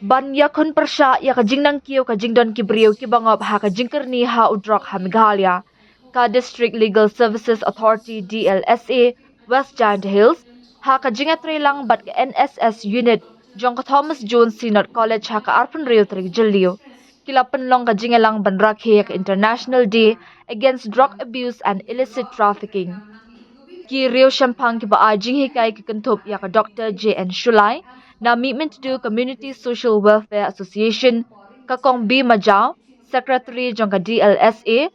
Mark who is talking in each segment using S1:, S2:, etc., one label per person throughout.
S1: Ban ya kon persya ya kajing nang kiyo kajing don kibriyo kibangop ha kajing kerni ha udrok ha Meghalaya. Ka District Legal Services Authority DLSA West Giant Hills ha kajing atrelang bat ka NSS unit jong ka Thomas Jones Senior College ha ka arpan rio trig jeliyo. Kila penlong kajing elang ban rakhe ka International Day Against Drug Abuse and Illicit Trafficking. Ki Rio Shampang ki ba ajing hikai ki kentup ya ka Dr. J.N. Shulai na Commitment to do Community Social Welfare Association kakong B. Majau, Secretary jong ka DLSA,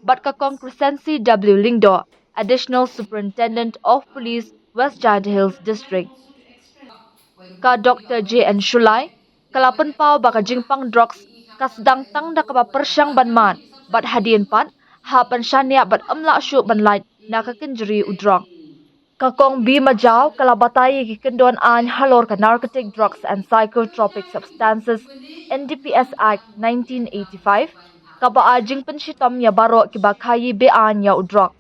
S1: bat kakong Crescency W. Lingdo, Additional Superintendent of Police West Giant Hills District. Ka Dr. J.N. Shulai, kalapan pao baka jingpang drugs kasdang tang da kaba persyang banman, bat hadian pat, hapan syanya bat amla syuk ban light nakakenjeri udrok. Kakong B. Majau kalabatay kikendon an halor ka Narcotic Drugs and Psychotropic Substances NDPS Act 1985 kabaajing penshitom ya baro kibakayi bean ya udrok.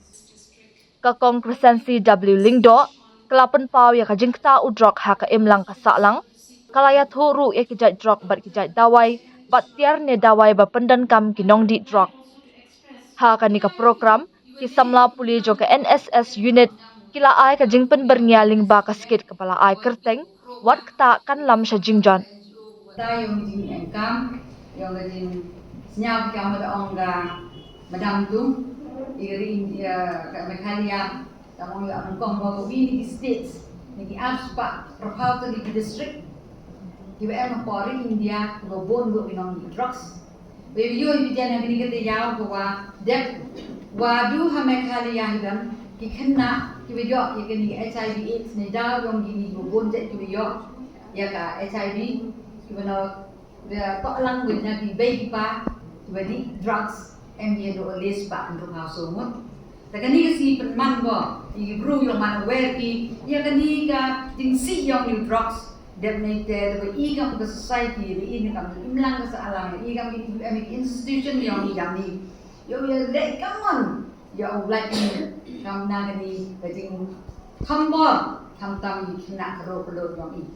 S1: Kakong Crescency W. Lingdo kalapan pao ya kajingta udrok ha ka imlang kasalang kalayat huru ya kijat drok bat kijat dawai bat tiar ne dawai ba pendan kam kinong di drok. Ha kanika program kisamla puli jo ka NSS unit kila ay kajing penbernyaling ba kaskit kepala ay kerteng wat kata kan lam sa jingjan.
S2: Yung jing engkam yung jing senyap kamu da onga madam tu iri India ka Meghalaya kamu yang angkong bawa ini di states ni aspa propauta di district iba em pori India go bon go inong drugs baby yo ibijan yang ini kita yaw bahwa dep wadu ha Meghalaya hidan kikena kibiyo yakini HIV AIDS ni daw yung gini go bon jet kibiyo ya ka HIV kibano ko language na di baby pa di drugs MD do list pa ang nga sumot tagani kasi penman ko i-brew yung man aware ki ya kani ka ding si yung new drugs that make the ika of the society the ini kam imlang sa alam ika mi institution yung igami yo ya le kamon yo like kam na kani kading kambon kam tam ikina ro yung